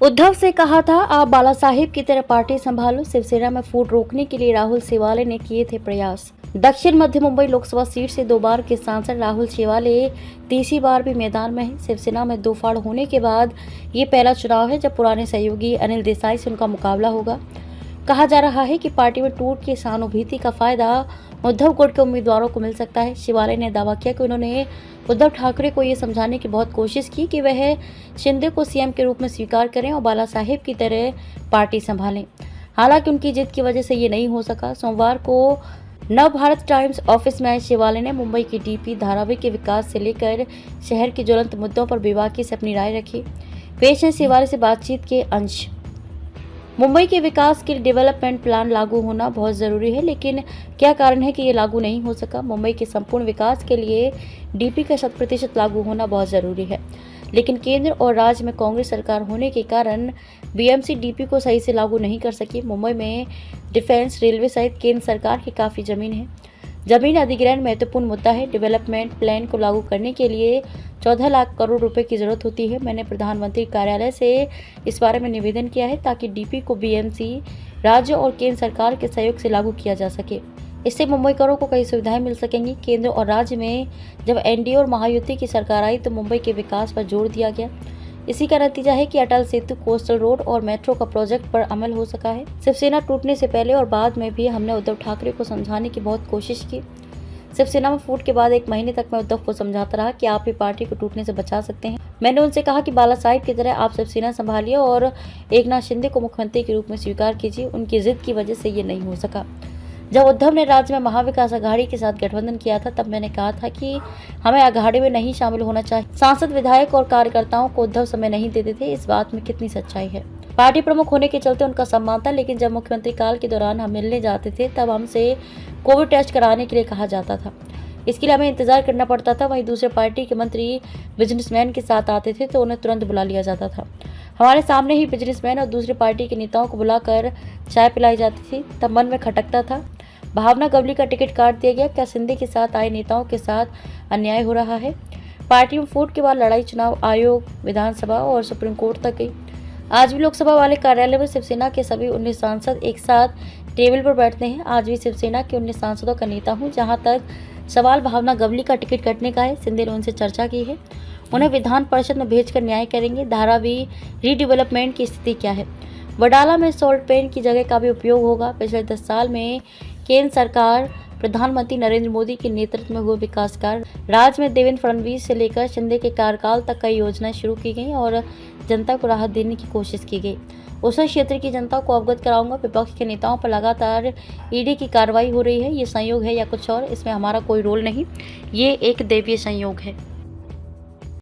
उद्धव से कहा था आप बाला साहेब की तरह पार्टी संभालो। शिवसेना में फूट रोकने के लिए राहुल शेवाले ने किए थे प्रयास। दक्षिण मध्य मुंबई लोकसभा सीट से 2 बार के सांसद राहुल शेवाले तीसरी बार भी मैदान में हैं। शिवसेना में 2 फाड़ होने के बाद ये पहला चुनाव है जब पुराने सहयोगी अनिल देसाई से उनका मुकाबला होगा। कहा जा रहा है कि पार्टी में टूट की सहानुभूति का फायदा उद्धव गुट के उम्मीदवारों को मिल सकता है। शिवाले ने दावा किया कि उन्होंने उद्धव ठाकरे को ये समझाने की बहुत कोशिश की कि वह शिंदे को सीएम के रूप में स्वीकार करें और बाला साहेब की तरह पार्टी संभालें। हालांकि उनकी जिद की वजह से ये नहीं हो सका। सोमवार को नव भारत टाइम्स ऑफिस में आए शिवाले ने मुंबई की डीपी धारावी के विकास से लेकर शहर के ज्वलंत मुद्दों पर बेबाकी से अपनी राय रखी। पेश है शिवाले से बातचीत के अंश। मुंबई के विकास के लिए डेवलपमेंट प्लान लागू होना बहुत ज़रूरी है, लेकिन क्या कारण है कि ये लागू नहीं हो सका। मुंबई के संपूर्ण विकास के लिए डीपी का 100% लागू होना बहुत ज़रूरी है, लेकिन केंद्र और राज्य में कांग्रेस सरकार होने के कारण बीएमसी डीपी को सही से लागू नहीं कर सकी। मुंबई में डिफेंस, रेलवे सहित केंद्र सरकार की काफ़ी ज़मीन है। जमीन अधिग्रहण महत्वपूर्ण मुद्दा है। डेवलपमेंट प्लान को लागू करने के लिए 14 लाख करोड़ रुपए की जरूरत होती है। मैंने प्रधानमंत्री कार्यालय से इस बारे में निवेदन किया है ताकि डीपी को बीएमसी, राज्य और केंद्र सरकार के सहयोग से लागू किया जा सके। इससे मुंबईकरों को कई सुविधाएं मिल सकेंगी। केंद्र और राज्य में जब एनडीए और महायुति की सरकार आई तो मुंबई के विकास पर जोर दिया गया। इसी का नतीजा है कि अटल सेतु, कोस्टल रोड और मेट्रो का प्रोजेक्ट पर अमल हो सका है। शिवसेना टूटने से पहले और बाद में भी हमने उद्धव ठाकरे को समझाने की बहुत कोशिश की। शिवसेना में फूट के बाद 1 महीने तक मैं उद्धव को समझाता रहा कि आप भी पार्टी को टूटने से बचा सकते हैं। मैंने उनसे कहा कि बाला साहेब की तरह आप शिवसेना संभालिए और एकनाथ शिंदे को मुख्यमंत्री के रूप में स्वीकार कीजिए। उनकी जिद की वजह से ये नहीं हो सका। जब उद्धव ने राज्य में महाविकास अघाड़ी के साथ गठबंधन किया था तब मैंने कहा था कि हमें अघाड़ी में नहीं शामिल होना चाहिए। सांसद, विधायक और कार्यकर्ताओं को उद्धव समय नहीं देते थे। इस बात में कितनी सच्चाई है। पार्टी प्रमुख होने के चलते उनका सम्मान था, लेकिन जब मुख्यमंत्री काल के दौरान हम मिलने जाते थे तब हमसे कोविड टेस्ट कराने के लिए कहा जाता था। इसके लिए हमें इंतजार करना पड़ता था। वहीं दूसरे पार्टी के मंत्री बिजनेसमैन के साथ आते थे तो उन्हें तुरंत बुला लिया जाता था। हमारे सामने ही बिजनेसमैन और दूसरी पार्टी के नेताओं को बुलाकर चाय पिलाई जाती थी। तब मन में खटकता था, भावना गवली का टिकट काट दिया गया। क्या शिंदे के साथ आए नेताओं के साथ अन्याय हो रहा है? पार्टी में फूट के बाद लड़ाई चुनाव आयोग, विधानसभा और सुप्रीम कोर्ट तक गई। आज भी लोकसभा वाले कार्यालय में शिवसेना के सभी 19 सांसद एक साथ टेबल पर बैठते हैं। आज भी शिवसेना के 19 सांसदों का नेता हूँ। जहाँ तक सवाल भावना गवली का टिकट कटने का है, शिंदे ने उनसे चर्चा की है। उन्हें विधान परिषद में भेजकर न्याय करेंगे। धारावी रीडेवलपमेंट की स्थिति क्या है? वडाला में सॉल्ट पेन की जगह का भी उपयोग होगा। पिछले 10 साल में केंद्र सरकार प्रधानमंत्री नरेंद्र मोदी के नेतृत्व में हुए विकास कार्य, राज्य में देवेंद्र फडणवीस से लेकर शिंदे के कार्यकाल तक कई योजनाएं शुरू की गई और जनता को राहत देने की कोशिश की गई। उस क्षेत्र की जनता को अवगत कराऊंगा। विपक्ष के नेताओं पर लगातार ईडी की कार्रवाई हो रही है। ये संयोग है या कुछ और, इसमें हमारा कोई रोल नहीं। ये एक दैवीय संयोग है।